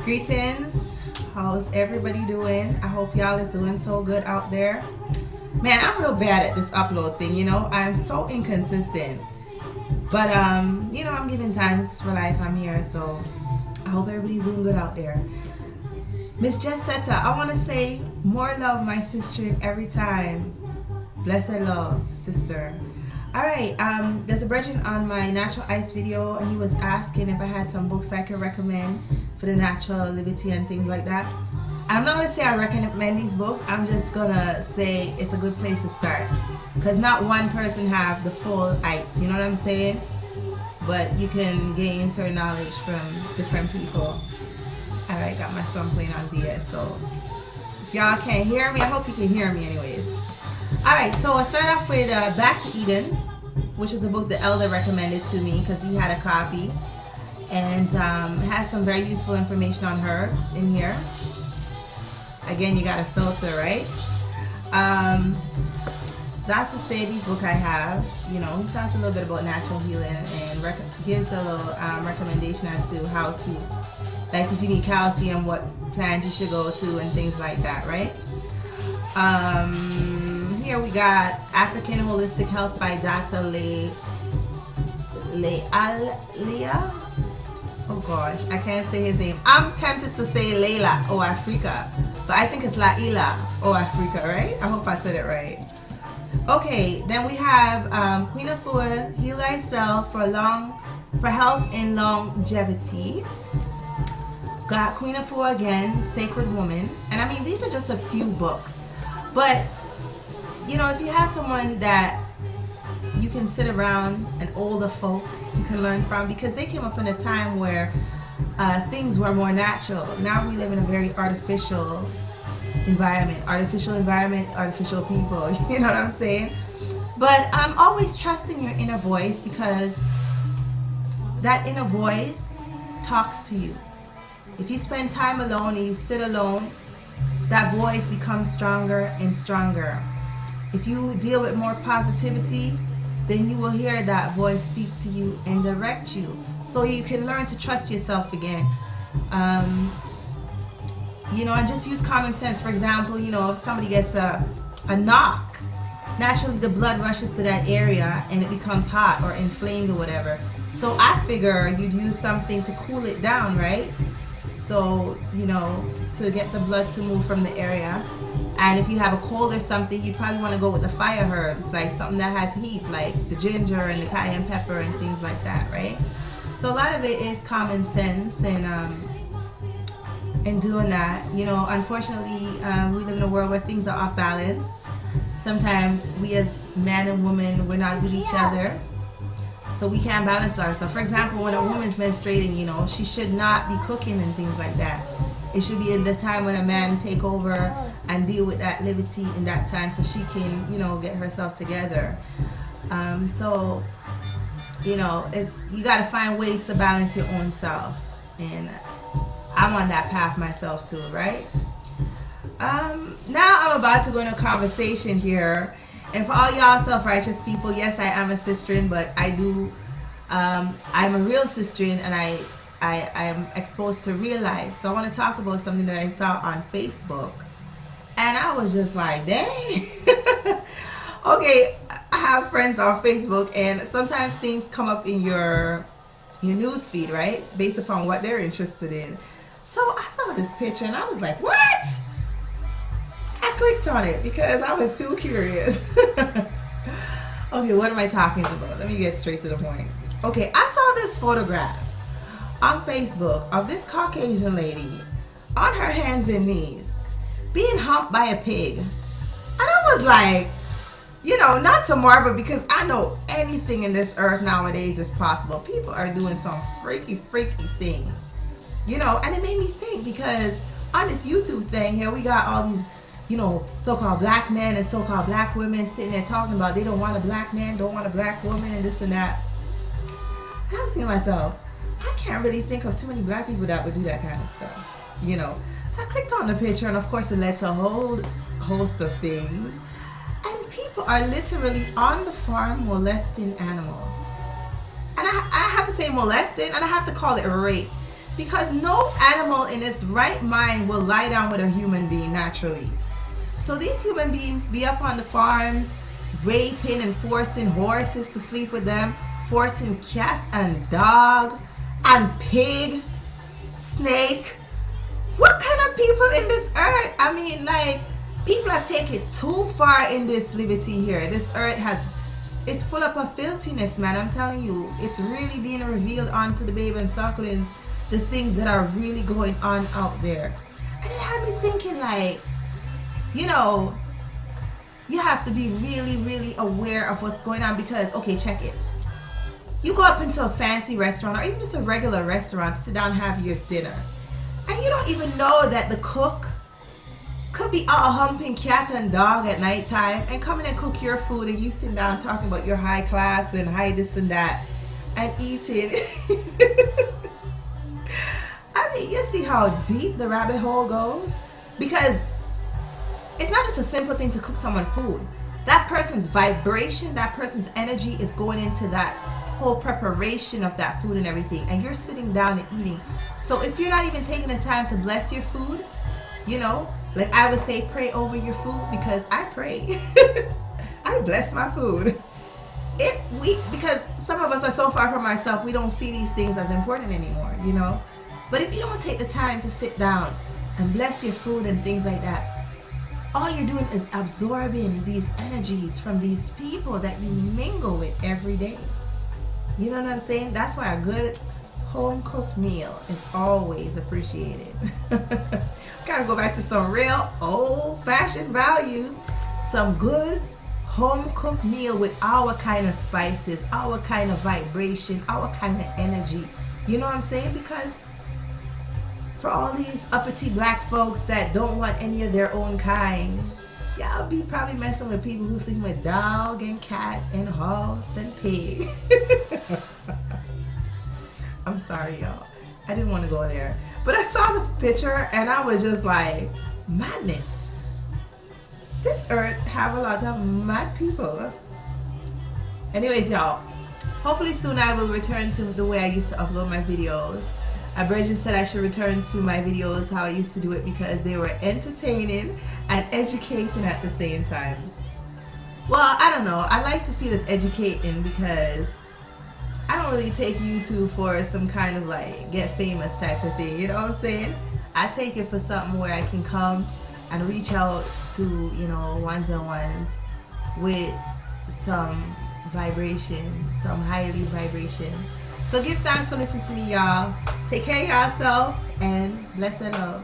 Greetings. How's everybody doing? I hope y'all is doing so good out there. Man, I'm real bad at this upload thing, I'm so inconsistent. But I'm giving thanks for life. I'm here, so I hope everybody's doing good out there. Miss Jessetta, I want to say more love, my sister, every time. Blessed love, sister. All right, there's a virgin on my natural ice video, and he was asking if I had some books I could recommend for the natural liberty and things like that. I'm not gonna say I recommend these books. I'm just gonna say it's a good place to start, because not one person have the full ice. You know what I'm saying? But you can gain certain knowledge from different people. All right, got my son playing on DS, so if y'all can't hear me, I hope you can hear me anyways. All right, so I'll start off with Back to Eden, which is a book the elder recommended to me because he had a copy, and has some very useful information on herbs in here. Again, you got to filter, right? That's a Sadie's book I have. He talks a little bit about natural healing and gives a little recommendation as to how to, like if you need calcium, what plant you should go to and things like that, right? Here we got African Holistic Health by Dr. Leah. Oh gosh, I can't say his name. I'm tempted to say Layla or Africa, but I think it's Laila or Africa, right? I hope I said it right. Okay, then we have Queen Afua, Heal Thyself for health and longevity. Got Queen Afua again, Sacred Woman. And I mean, these are just a few books. But, if you have someone that you can sit around, an older folk you can learn from, because they came up in a time where things were more natural. Now we live in a very artificial environment, artificial people, you know what I'm saying? But I'm always trusting your inner voice, because that inner voice talks to you. If you spend time alone and you sit alone, that voice becomes stronger and stronger. If you deal with more positivity, then you will hear that voice speak to you and direct you, so you can learn to trust yourself again. And just use common sense. For example, if somebody gets a knock, naturally the blood rushes to that area and it becomes hot or inflamed or whatever. So I figure you'd use something to cool it down, right? So, to get the blood to move from the area. And if you have a cold or something, you probably want to go with the fire herbs, like something that has heat, like the ginger and the cayenne pepper and things like that, right? So a lot of it is common sense and doing that. Unfortunately, we live in a world where things are off balance. Sometimes we as man and woman, we're not with each other. So we can't balance ourselves. For example, when a woman's menstruating, she should not be cooking and things like that. It should be in the time when a man take over and deal with that liberty in that time, so she can, get herself together. It's you got to find ways to balance your own self, and I'm on that path myself too, right? Now I'm about to go into a conversation here. And for all y'all self-righteous people, yes, I am a sisterin, but I'm a real sisterin, and I am exposed to real life. So I want to talk about something that I saw on Facebook. And I was just like, dang. Okay, I have friends on Facebook, and sometimes things come up in your news feed, right? Based upon what they're interested in. So I saw this picture, and I was like, what? I clicked on it because I was too curious. Okay, what am I talking about? Let me get straight to the point. Okay, I saw this photograph on Facebook of this Caucasian lady on her hands and knees being humped by a pig. And I was like, not to marvel, because I know anything in this earth nowadays is possible. People are doing some freaky things, and it made me think, because on this YouTube thing here, we got all these so-called black men and so-called black women sitting there talking about they don't want a black man, don't want a black woman, and this and that. And I was thinking to myself, I can't really think of too many black people that would do that kind of stuff, So I clicked on the picture, and of course it led to a whole host of things. And people are literally on the farm molesting animals. And I have to say molesting, and I have to call it rape. Because no animal in its right mind will lie down with a human being naturally. So these human beings be up on the farms, raping and forcing horses to sleep with them, forcing cat and dog and pig, snake. What kind of people in this earth? I mean, like, people have taken it too far in this liberty here. This earth it's full up of filthiness, man. I'm telling you, it's really being revealed onto the baby and sucklings, the things that are really going on out there. And it had me thinking, like, you know, you have to be really, really aware of what's going on because, okay, check it. You go up into a fancy restaurant or even just a regular restaurant, sit down and have your dinner. And you don't even know that the cook could be out humping cat and dog at nighttime and coming and cook your food and you sit down talking about your high class and high this and that and eating. I mean, you see how deep the rabbit hole goes? Because it's not just a simple thing to cook someone food. That person's vibration, that person's energy is going into that whole preparation of that food and everything. And you're sitting down and eating. So if you're not even taking the time to bless your food, you know, like I would say, pray over your food, because I pray. I bless my food. Because some of us are so far from ourselves, we don't see these things as important anymore, you know. But if you don't take the time to sit down and bless your food and things like that, all you're doing is absorbing these energies from these people that you mingle with every day. You know what I'm saying? That's why a good home cooked meal is always appreciated. Gotta go back to some real old fashioned values. Some good home cooked meal with our kind of spices, our kind of vibration, our kind of energy. You know what I'm saying? Because for all these uppity black folks that don't want any of their own kind, y'all be probably messing with people who sleep with dog and cat and horse and pig. I'm sorry, y'all. I didn't want to go there. But I saw the picture and I was just like, madness. This earth have a lot of mad people. Anyways, y'all, hopefully soon I will return to the way I used to upload my videos. Bridget said I should return to my videos how I used to do it because they were entertaining and educating at the same time. Well, I don't know. I like to see it as educating because I don't really take YouTube for some kind of like get famous type of thing. You know what I'm saying? I take it for something where I can come and reach out to, you know, ones and ones with some vibration, some highly vibration. So give thanks for listening to me, y'all. Take care of yourself and bless and love.